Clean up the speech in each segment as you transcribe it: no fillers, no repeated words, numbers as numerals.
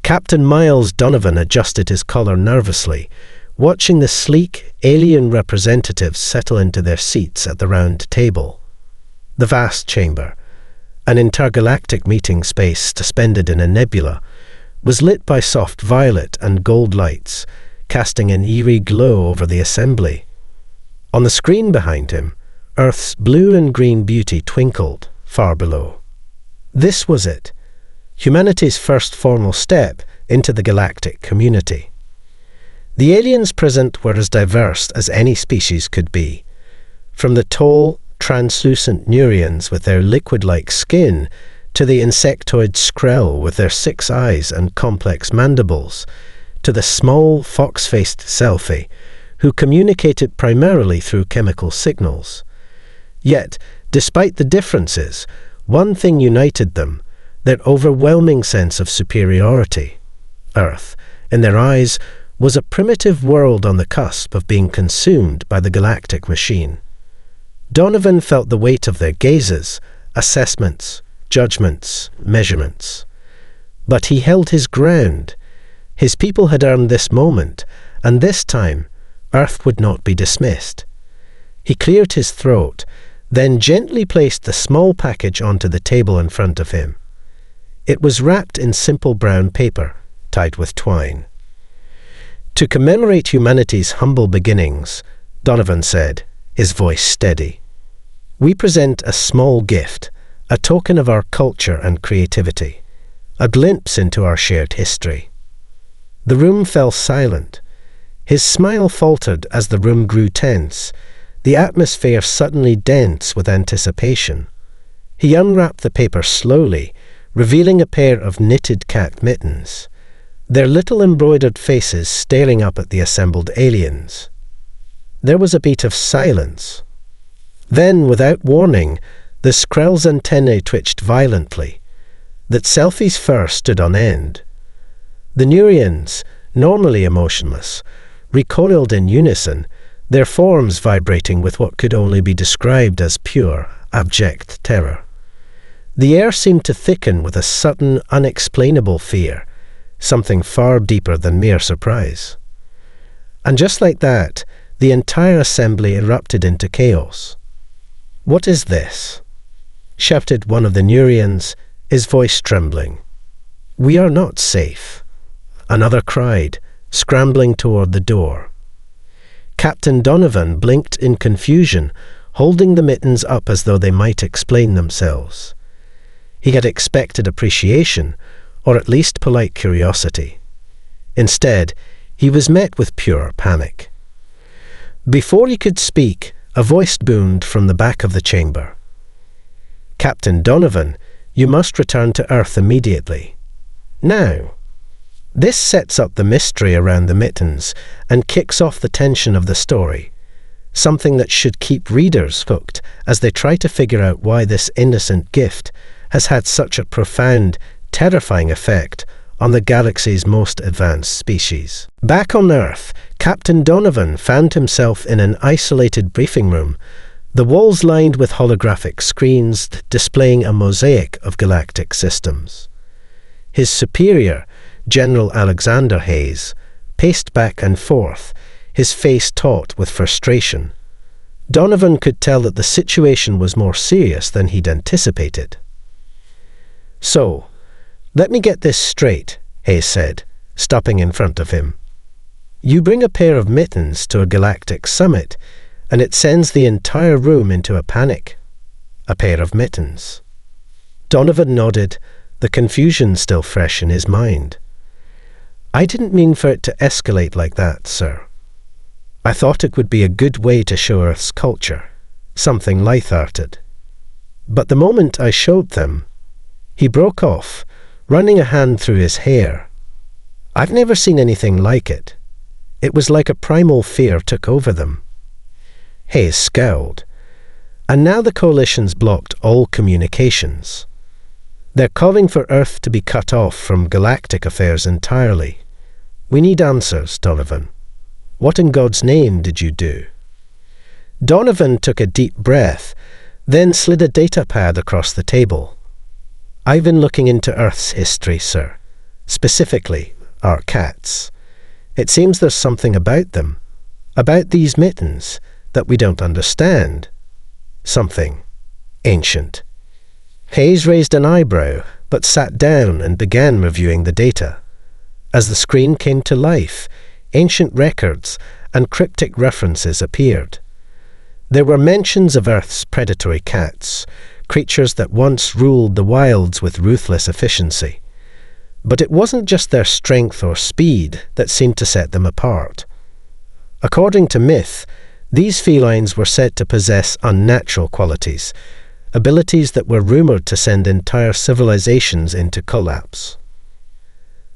Captain Miles Donovan adjusted his collar nervously, watching the sleek, alien representatives settle into their seats at the round table. The vast chamber, an intergalactic meeting space suspended in a nebula, was lit by soft violet and gold lights, casting an eerie glow over the assembly. On the screen behind him, Earth's blue and green beauty twinkled far below. This was it, humanity's first formal step into the galactic community. The aliens present were as diverse as any species could be, from the tall, translucent Neurians with their liquid-like skin to the insectoid Skrell with their 6 eyes and complex mandibles, to the small, fox-faced Selfie, who communicated primarily through chemical signals. Yet, despite the differences, one thing united them, their overwhelming sense of superiority. Earth, in their eyes, was a primitive world on the cusp of being consumed by the galactic machine. Donovan felt the weight of their gazes, assessments, judgments, measurements. But he held his ground. His people had earned this moment, and this time, Earth would not be dismissed. He cleared his throat, then gently placed the small package onto the table in front of him. It was wrapped in simple brown paper, tied with twine. To commemorate humanity's humble beginnings, Donovan said, his voice steady, we present a small gift, a token of our culture and creativity, a glimpse into our shared history. The room fell silent. His smile faltered as the room grew tense, the atmosphere suddenly dense with anticipation. He unwrapped the paper slowly, revealing a pair of knitted cat mittens, their little embroidered faces staring up at the assembled aliens. There was a beat of silence. Then, without warning, the Skrell's antennae twitched violently. That Selfie's fur stood on end. The Neurians, normally emotionless, recoiled in unison, their forms vibrating with what could only be described as pure, abject terror. The air seemed to thicken with a sudden, unexplainable fear, something far deeper than mere surprise. And just like that, the entire assembly erupted into chaos. "What is this?" shouted one of the Neurians, his voice trembling. "We are not safe." Another cried, scrambling toward the door. Captain Donovan blinked in confusion, holding the mittens up as though they might explain themselves. He had expected appreciation, or at least polite curiosity. Instead, he was met with pure panic. Before he could speak, a voice boomed from the back of the chamber. "Captain Donovan, you must return to Earth immediately. Now." This sets up the mystery around the mittens and kicks off the tension of the story, something that should keep readers hooked as they try to figure out why this innocent gift has had such a profound, terrifying effect on the galaxy's most advanced species. Back on Earth, Captain Donovan found himself in an isolated briefing room, the walls lined with holographic screens displaying a mosaic of galactic systems. His superior, General Alexander Hayes, paced back and forth, his face taut with frustration. Donovan could tell that the situation was more serious than he'd anticipated. "So, let me get this straight," Hayes said, stopping in front of him. "You bring a pair of mittens to a galactic summit, and it sends the entire room into a panic. A pair of mittens." Donovan nodded, the confusion still fresh in his mind. "I didn't mean for it to escalate like that, sir. I thought it would be a good way to show Earth's culture, something light-hearted. But the moment I showed them..." He broke off, running a hand through his hair. "I've never seen anything like it. It was like a primal fear took over them." Hayes scowled. "And now the Coalition's blocked all communications. They're calling for Earth to be cut off from galactic affairs entirely. We need answers, Donovan. What in God's name did you do?" Donovan took a deep breath, then slid a data pad across the table. "I've been looking into Earth's history, sir. Specifically, our cats. It seems there's something about them, about these mittens, that we don't understand. Something ancient. Hayes raised an eyebrow, but sat down and began reviewing the data. As the screen came to life, ancient records and cryptic references appeared. There were mentions of Earth's predatory cats, creatures that once ruled the wilds with ruthless efficiency. But it wasn't just their strength or speed that seemed to set them apart. According to myth, these felines were said to possess unnatural qualities, abilities that were rumoured to send entire civilizations into collapse.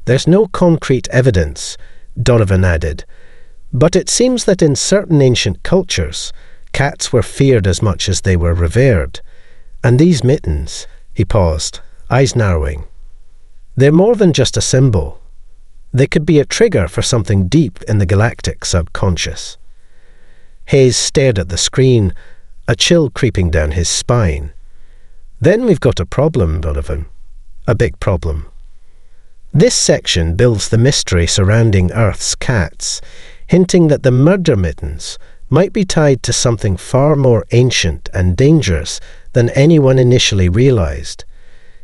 There's no concrete evidence, Donovan added, but it seems that in certain ancient cultures, cats were feared as much as they were revered. And these mittens, he paused, eyes narrowing. They're more than just a symbol. They could be a trigger for something deep in the galactic subconscious. Hayes stared at the screen, a chill creeping down his spine. Then we've got a problem, Donovan. A big problem. This section builds the mystery surrounding Earth's cats, hinting that the murder mittens might be tied to something far more ancient and dangerous than anyone initially realized.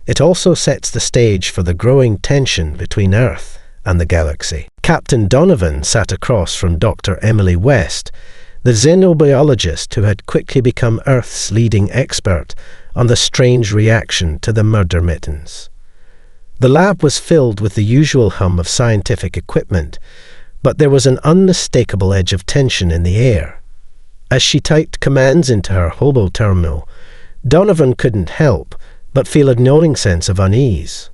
It also sets the stage for the growing tension between Earth and the galaxy. Captain Donovan sat across from Dr. Emily West, the xenobiologist who had quickly become Earth's leading expert on the strange reaction to the murder mittens. The lab was filled with the usual hum of scientific equipment, but there was an unmistakable edge of tension in the air. As she typed commands into her hobo terminal, Donovan couldn't help but feel a gnawing sense of unease.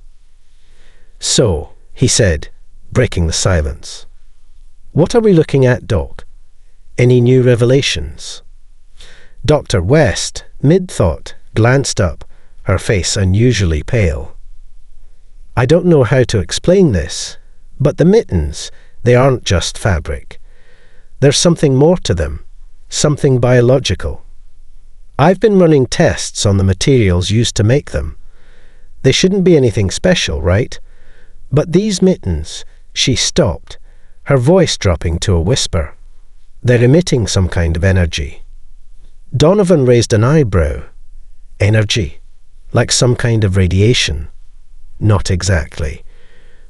"So," he said, breaking the silence. "What are we looking at, Doc? Any new revelations?" Dr. West, mid-thought, glanced up, her face unusually pale. "I don't know how to explain this, but the mittens, they aren't just fabric. There's something more to them, something biological. I've been running tests on the materials used to make them. They shouldn't be anything special, right? But these mittens," she stopped, her voice dropping to a whisper. "They're emitting some kind of energy." Donovan raised an eyebrow. Energy? Like some kind of radiation? Not exactly.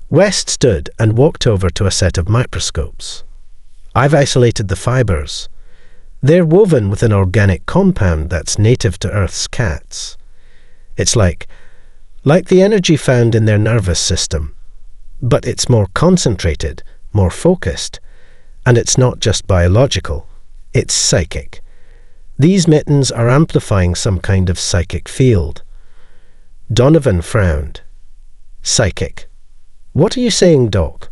West stood and walked over to a set of microscopes. "I've isolated the fibers. They're woven with an organic compound that's native to Earth's cats. It's like the energy found in their nervous system. But it's more concentrated, more focused. And it's not just biological, it's psychic. These mittens are amplifying some kind of psychic field." Donovan frowned. "Psychic? What are you saying, Doc?"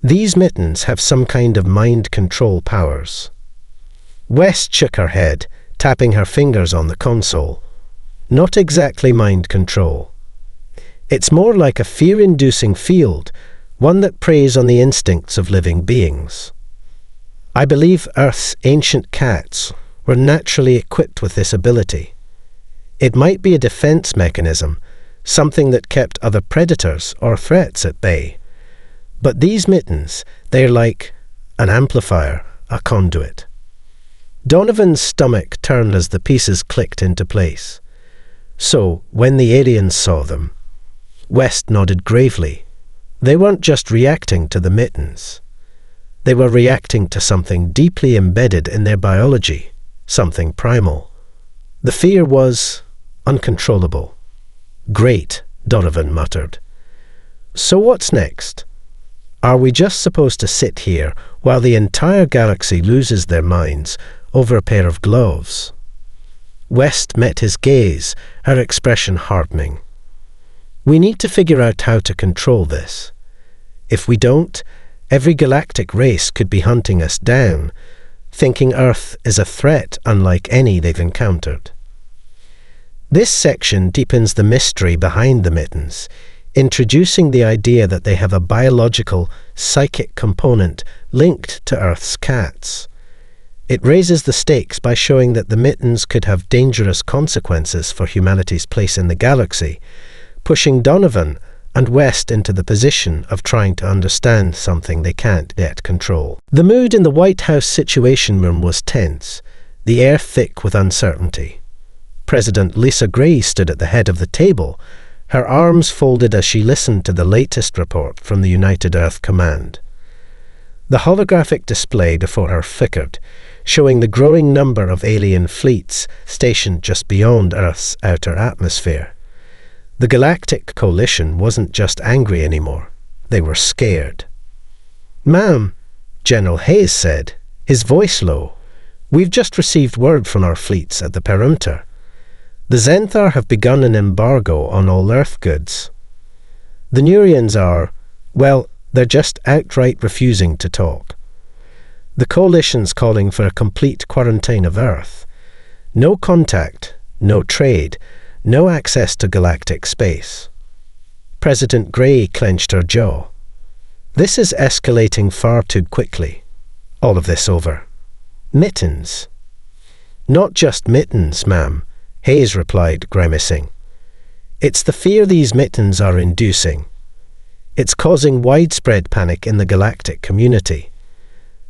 "These mittens have some kind of mind control powers." West shook her head, tapping her fingers on the console. "Not exactly mind control. It's more like a fear-inducing field, one that preys on the instincts of living beings. I believe Earth's ancient cats were naturally equipped with this ability. It might be a defense mechanism, something that kept other predators or threats at bay. But these mittens, they're like an amplifier, a conduit." Donovan's stomach turned as the pieces clicked into place. "So, when the aliens saw them," West nodded gravely, "they weren't just reacting to the mittens. They were reacting to something deeply embedded in their biology, something primal. The fear was uncontrollable." "Great," Donovan muttered. "So what's next? Are we just supposed to sit here while the entire galaxy loses their minds over a pair of gloves?" West met his gaze, her expression hardening. "We need to figure out how to control this. If we don't, every galactic race could be hunting us down, thinking Earth is a threat unlike any they've encountered." This section deepens the mystery behind the mittens, introducing the idea that they have a biological, psychic component linked to Earth's cats. It raises the stakes by showing that the mittens could have dangerous consequences for humanity's place in the galaxy, pushing Donovan, and West into the position of trying to understand something they can't yet control. The mood in the White House Situation Room was tense, the air thick with uncertainty. President Lisa Gray stood at the head of the table, her arms folded as she listened to the latest report from the United Earth Command. The holographic display before her flickered, showing the growing number of alien fleets stationed just beyond Earth's outer atmosphere. The Galactic Coalition wasn't just angry anymore. They were scared. "Ma'am," General Hayes said, his voice low, "we've just received word from our fleets at the perimeter. The Zenthar have begun an embargo on all Earth goods. The Neurians are, well, they're just outright refusing to talk. The Coalition's calling for a complete quarantine of Earth. No contact, no trade, no access to galactic space." President Gray clenched her jaw. "This is escalating far too quickly. All of this over Mittens." "Not just Mittens, ma'am," Hayes replied, grimacing. "It's the fear these Mittens are inducing. It's causing widespread panic in the galactic community.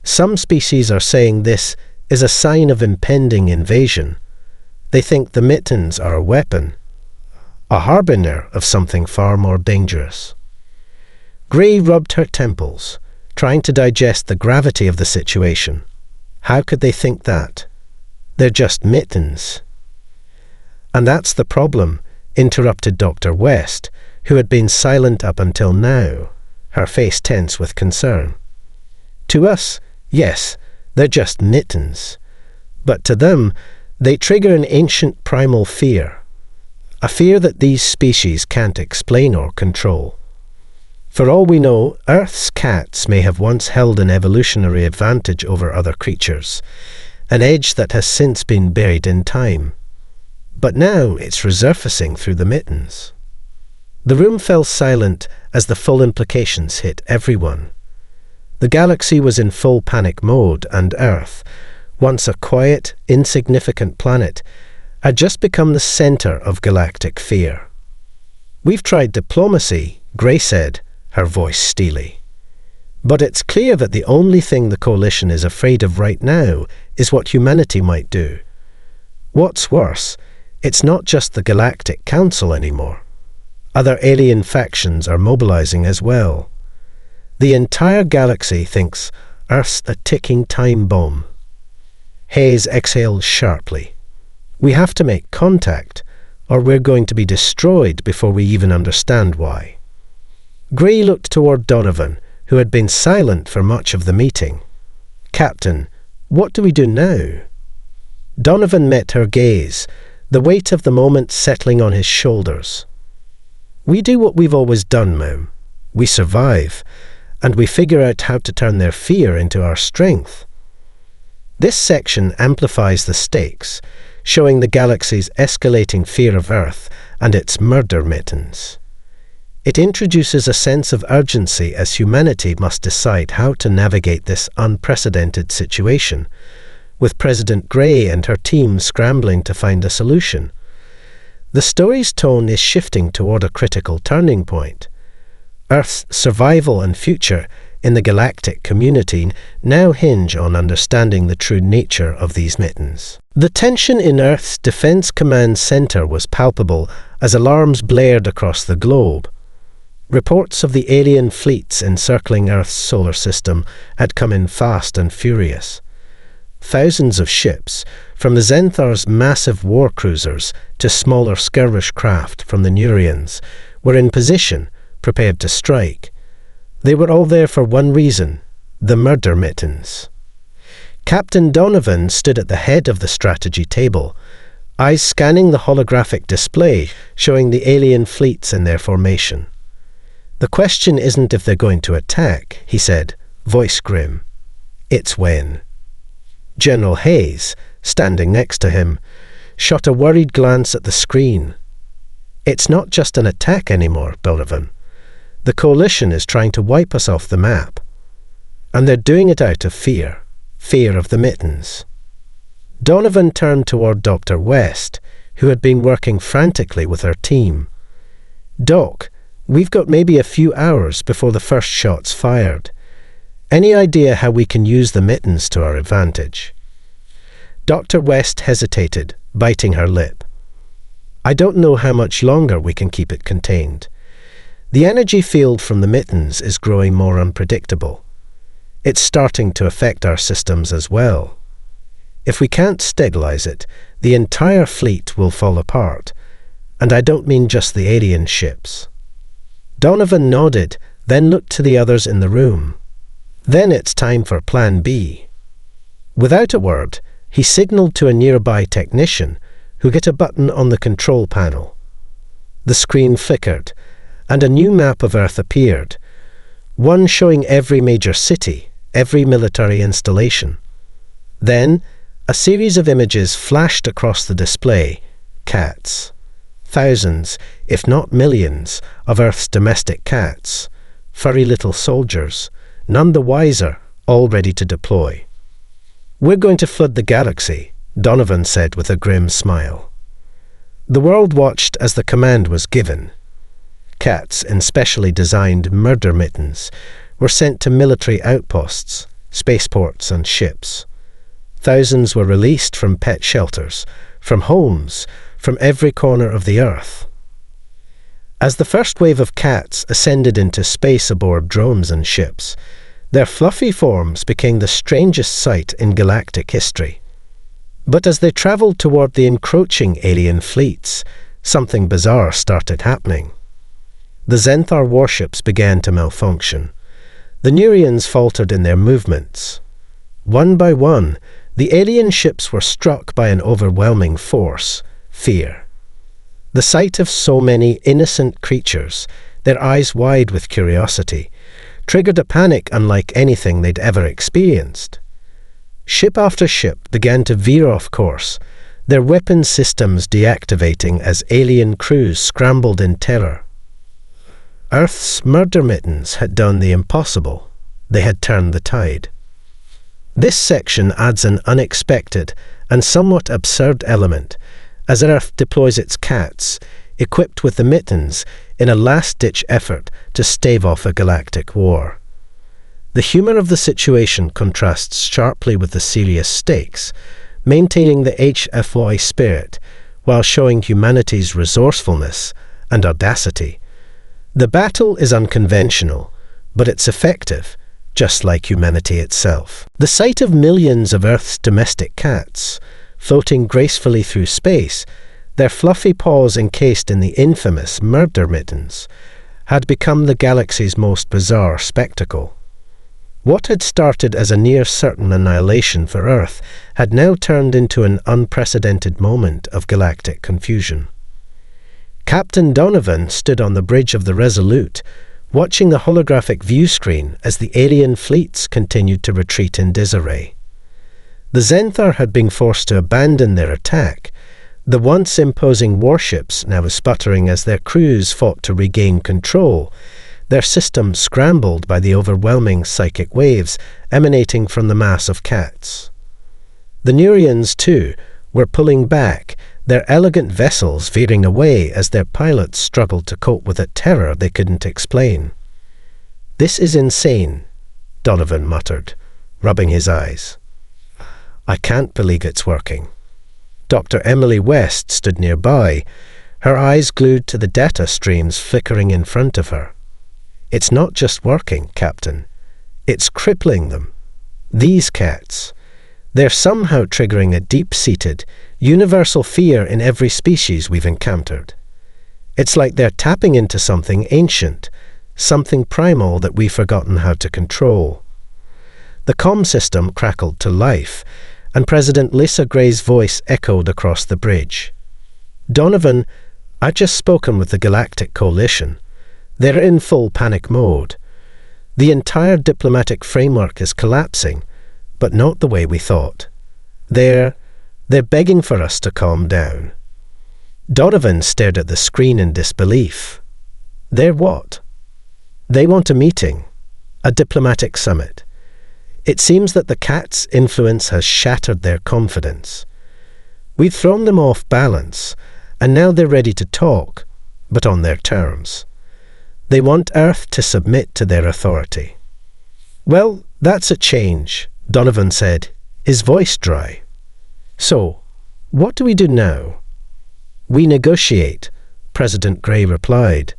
Some species are saying this is a sign of impending invasion. They think the Mittens are a weapon, a harbinger of something far more dangerous." Gray rubbed her temples, trying to digest the gravity of the situation. How could they think that? They're just Mittens. "And that's the problem," interrupted Dr. West, who had been silent up until now, her face tense with concern. "To us, yes, they're just Mittens. But to them, they trigger an ancient primal fear, a fear that these species can't explain or control. For all we know, Earth's cats may have once held an evolutionary advantage over other creatures, an edge that has since been buried in time. But now it's resurfacing through the Mittens." The room fell silent as the full implications hit everyone. The galaxy was in full panic mode, and Earth, once a quiet, insignificant planet, had just become the center of galactic fear. "We've tried diplomacy," Gray said, her voice steely. "But it's clear that the only thing the Coalition is afraid of right now is what humanity might do. What's worse, it's not just the Galactic Council anymore. Other alien factions are mobilizing as well. The entire galaxy thinks Earth's a ticking time bomb." Hayes exhaled sharply. "We have to make contact, or we're going to be destroyed before we even understand why." Gray looked toward Donovan, who had been silent for much of the meeting. "Captain, what do we do now?" Donovan met her gaze, the weight of the moment settling on his shoulders. "We do what we've always done, ma'am. We survive, and we figure out how to turn their fear into our strength." This section amplifies the stakes, showing the galaxy's escalating fear of Earth and its murder Mittens. It introduces a sense of urgency as humanity must decide how to navigate this unprecedented situation, with President Gray and her team scrambling to find a solution. The story's tone is shifting toward a critical turning point. Earth's survival and future in the galactic community now hinge on understanding the true nature of these Mittens. The tension in Earth's Defense Command Center was palpable as alarms blared across the globe. Reports of the alien fleets encircling Earth's solar system had come in fast and furious. Thousands of ships, from the Zenthar's massive war cruisers to smaller skirmish craft from the Neurians, were in position, prepared to strike. They were all there for one reason: the murder Mittens. Captain Donovan stood at the head of the strategy table, eyes scanning the holographic display showing the alien fleets in their formation. "The question isn't if they're going to attack," he said, voice grim. "It's when." General Hayes, standing next to him, shot a worried glance at the screen. "It's not just an attack anymore, Donovan. The Coalition is trying to wipe us off the map. And they're doing it out of fear of the Mittens." Donovan turned toward Dr. West, who had been working frantically with her team. "Doc, We've got maybe a few hours before the first shot's fired. Any idea how we can use the Mittens to our advantage?" Dr. West hesitated, biting her lip. "I don't know how much longer we can keep it contained. The energy field from the Mittens is growing more unpredictable. It's starting to affect our systems as well. If we can't stabilize it, the entire fleet will fall apart. And I don't mean just the alien ships." Donovan nodded, then looked to the others in the room. "Then it's time for Plan B." Without a word, he signaled to a nearby technician who hit a button on the control panel. The screen flickered, and a new map of Earth appeared, one showing every major city, every military installation. Then, a series of images flashed across the display. Cats. Thousands, if not millions, of Earth's domestic cats, furry little soldiers, none the wiser, all ready to deploy. "We're going to flood the galaxy," Donovan said with a grim smile. The world watched as the command was given. Cats in specially designed murder mittens were sent to military outposts, spaceports and ships. Thousands were released from pet shelters, from homes, from every corner of the Earth. As the first wave of cats ascended into space aboard drones and ships, their fluffy forms became the strangest sight in galactic history. But as they traveled toward the encroaching alien fleets, something bizarre started happening. The Zenthar warships began to malfunction. The Neurians faltered in their movements. One by one, the alien ships were struck by an overwhelming force: fear. The sight of so many innocent creatures, their eyes wide with curiosity, triggered a panic unlike anything they'd ever experienced. Ship after ship began to veer off course, their weapon systems deactivating as alien crews scrambled in terror. Earth's murder mittens had done the impossible. They had turned the tide. This section adds an unexpected and somewhat absurd element as Earth deploys its cats, equipped with the Mittens, in a last-ditch effort to stave off a galactic war. The humour of the situation contrasts sharply with the serious stakes, maintaining the HFY spirit while showing humanity's resourcefulness and audacity. The battle is unconventional, but it's effective, just like humanity itself. The sight of millions of Earth's domestic cats, floating gracefully through space, their fluffy paws encased in the infamous murder mittens, had become the galaxy's most bizarre spectacle. What had started as a near-certain annihilation for Earth had now turned into an unprecedented moment of galactic confusion. Captain Donovan stood on the bridge of the Resolute, watching the holographic view screen as the alien fleets continued to retreat in disarray. The Zenthar had been forced to abandon their attack, the once imposing warships now sputtering as their crews fought to regain control, their systems scrambled by the overwhelming psychic waves emanating from the mass of cats. The Neurians, too, were pulling back, their elegant vessels veering away as their pilots struggled to cope with a terror they couldn't explain. "This is insane," Donovan muttered, rubbing his eyes. "I can't believe it's working." Dr. Emily West stood nearby, her eyes glued to the data streams flickering in front of her. "It's not just working, Captain. It's crippling them. These cats. They're somehow triggering a deep-seated, universal fear in every species we've encountered. It's like they're tapping into something ancient, something primal that we've forgotten how to control." The comm system crackled to life, and President Lisa Gray's voice echoed across the bridge. "Donovan, I've just spoken with the Galactic Coalition. They're in full panic mode. The entire diplomatic framework is collapsing, but not the way we thought. They're begging for us to calm down." Donovan stared at the screen in disbelief. "They're what?" "They want a meeting, a diplomatic summit. It seems that the cats' influence has shattered their confidence. We've thrown them off balance, and now they're ready to talk, but on their terms. They want Earth to submit to their authority. "Well, that's a change," Donovan said, his voice dry. "So, what do we do now?" "We negotiate," President Gray replied.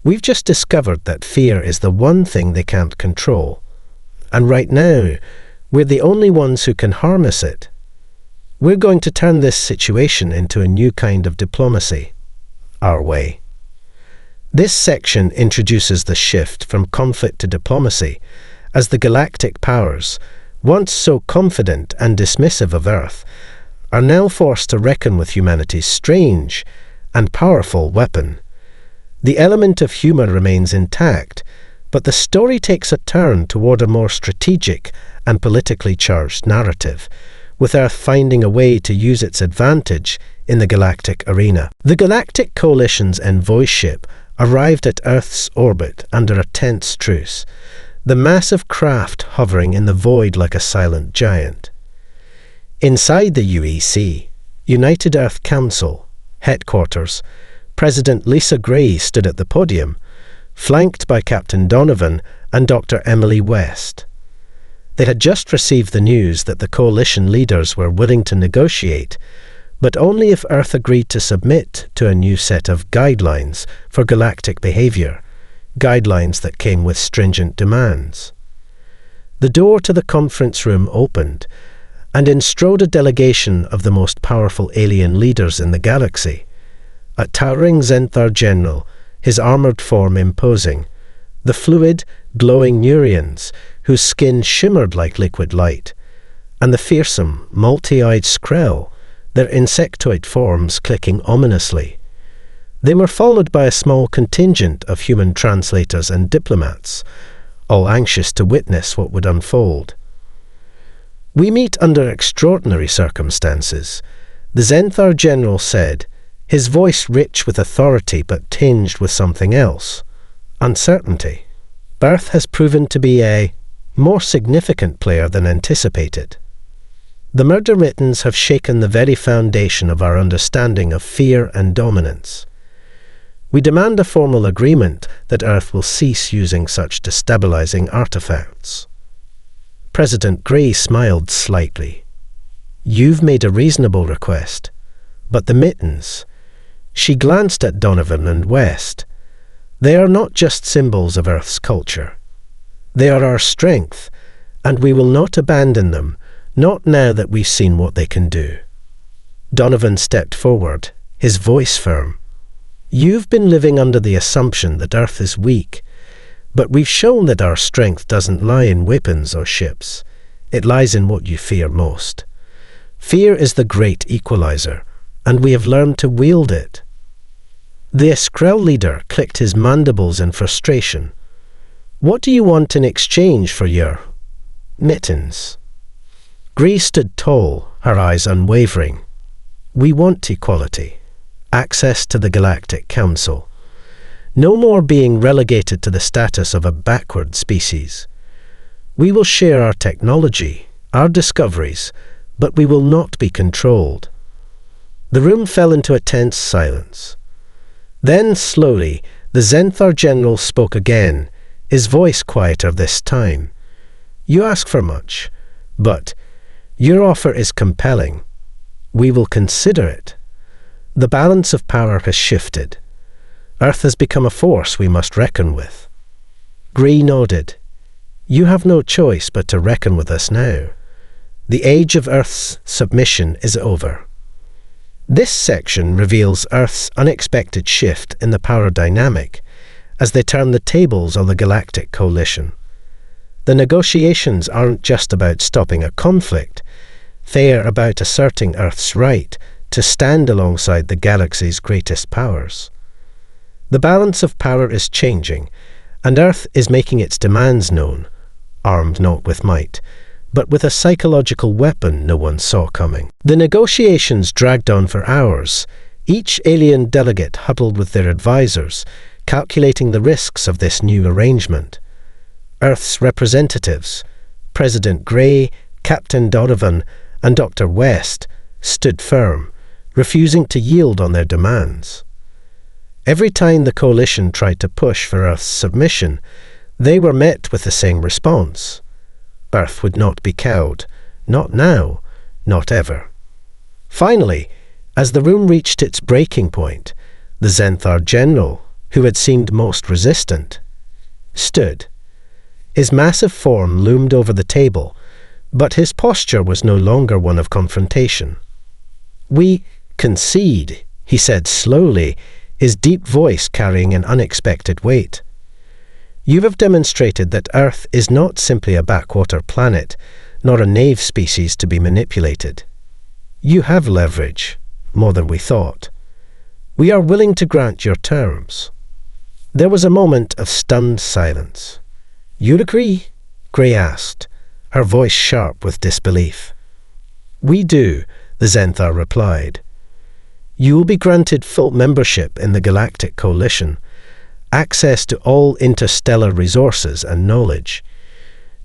"We've just discovered that fear is the one thing they can't control. And right now, we're the only ones who can harness it. We're going to turn this situation into a new kind of diplomacy. Our way." This section introduces the shift from conflict to diplomacy, as the galactic powers, once so confident and dismissive of Earth, are now forced to reckon with humanity's strange and powerful weapon. The element of humour remains intact, but the story takes a turn toward a more strategic and politically charged narrative, with Earth finding a way to use its advantage in the galactic arena. The Galactic Coalition's envoy ship arrived at Earth's orbit under a tense truce, the massive craft hovering in the void like a silent giant. Inside the UEC, United Earth Council, headquarters, President Lisa Gray stood at the podium, flanked by Captain Donovan and Dr. Emily West. They had just received the news that the coalition leaders were willing to negotiate, but only if Earth agreed to submit to a new set of guidelines for galactic behavior, guidelines that came with stringent demands. The door to the conference room opened, and in strode a delegation of the most powerful alien leaders in the galaxy. A towering Zenthar general, his armoured form imposing, the fluid, glowing Neurians, whose skin shimmered like liquid light, and the fearsome, multi-eyed Skrell, their insectoid forms clicking ominously. They were followed by a small contingent of human translators and diplomats, all anxious to witness what would unfold. "We meet under extraordinary circumstances," the Zenthar general said, his voice rich with authority but tinged with something else: uncertainty. Earth has proven to be a more significant player than anticipated. The murder Mittens have shaken the very foundation of our understanding of fear and dominance. We demand a formal agreement that Earth will cease using such destabilizing artifacts. President Gray smiled slightly. "You've made a reasonable request, but the Mittens..." She glanced at Donovan and West. "They are not just symbols of Earth's culture. They are our strength, and we will not abandon them, not now that we've seen what they can do." Donovan stepped forward, his voice firm. "You've been living under the assumption that Earth is weak, but we've shown that our strength doesn't lie in weapons or ships. It lies in what you fear most. Fear is the great equalizer, and we have learned to wield it." The Skrell leader clicked his mandibles in frustration. "What do you want in exchange for your Mittens?" Gray stood tall, her eyes unwavering. "We want equality, access to the Galactic Council. No more being relegated to the status of a backward species. We will share our technology, our discoveries, but we will not be controlled." The room fell into a tense silence. Then, slowly, the Zenthar general spoke again, his voice quieter this time. "You ask for much, but your offer is compelling. We will consider it. The balance of power has shifted. Earth has become a force we must reckon with." Gray nodded. "You have no choice but to reckon with us now. The age of Earth's submission is over." This section reveals Earth's unexpected shift in the power dynamic as they turn the tables on the Galactic Coalition. The negotiations aren't just about stopping a conflict, they are about asserting Earth's right to stand alongside the galaxy's greatest powers. The balance of power is changing, and Earth is making its demands known, armed not with might, but with a psychological weapon no one saw coming. The negotiations dragged on for hours, each alien delegate huddled with their advisors, calculating the risks of this new arrangement. Earth's representatives, President Gray, Captain Donovan, and Dr. West, stood firm, refusing to yield on their demands. Every time the coalition tried to push for Earth's submission, they were met with the same response. Earth would not be cowed. Not now, not ever. Finally, as the room reached its breaking point, the Zenthar general, who had seemed most resistant, stood. His massive form loomed over the table, but his posture was no longer one of confrontation. "We concede," he said slowly, his deep voice carrying an unexpected weight. "You have demonstrated that Earth is not simply a backwater planet, nor a knave species to be manipulated. You have leverage, more than we thought. We are willing to grant your terms." There was a moment of stunned silence. "You agree?" Grey asked, her voice sharp with disbelief. "We do," the Zenthar replied. "You will be granted full membership in the Galactic Coalition, access to all interstellar resources and knowledge.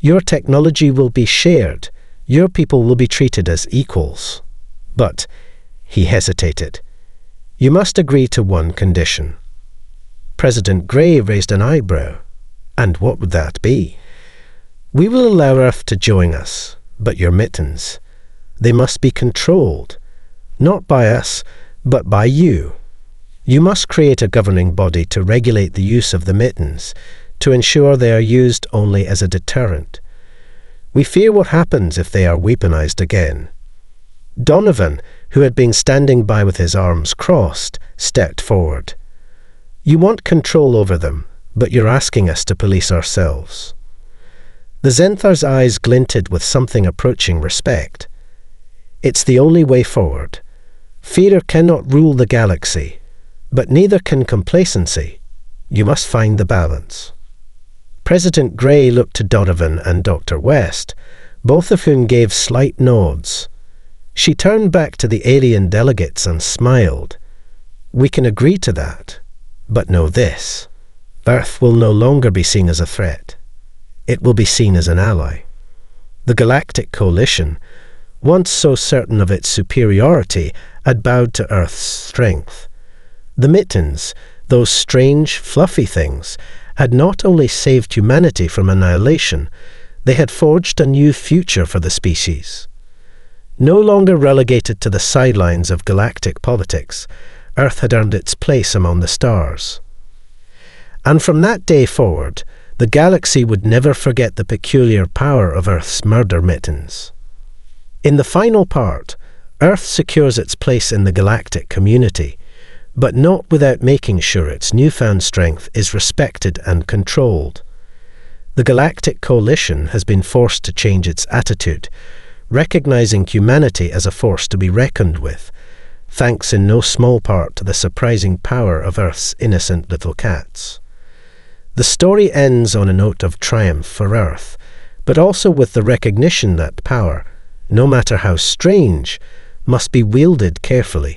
Your technology will be shared. Your people will be treated as equals. But," he hesitated, "you must agree to one condition." President Grey raised an eyebrow. "And what would that be?" "We will allow Earth to join us, but your Mittens, they must be controlled, not by us, but by you. You must create a governing body to regulate the use of the Mittens, to ensure they are used only as a deterrent. We fear what happens if they are weaponized again." Donovan, who had been standing by with his arms crossed, stepped forward. "You want control over them, but you're asking us to police ourselves." The Zenthar's eyes glinted with something approaching respect. "It's the only way forward. Fear cannot rule the galaxy, but neither can complacency. You must find the balance." President Grey looked to Donovan and Dr. West, both of whom gave slight nods. She turned back to the alien delegates and smiled. "We can agree to that, but know this. Earth will no longer be seen as a threat. It will be seen as an ally. The Galactic Coalition, once so certain of its superiority, had bowed to Earth's strength. The Mittens, those strange, fluffy things, had not only saved humanity from annihilation, they had forged a new future for the species. No longer relegated to the sidelines of galactic politics, Earth had earned its place among the stars. And from that day forward, the galaxy would never forget the peculiar power of Earth's murder Mittens. In the final part, Earth secures its place in the galactic community, but not without making sure its newfound strength is respected and controlled. The Galactic Coalition has been forced to change its attitude, recognizing humanity as a force to be reckoned with, thanks in no small part to the surprising power of Earth's innocent little cats. The story ends on a note of triumph for Earth, but also with the recognition that power, no matter how strange, must be wielded carefully.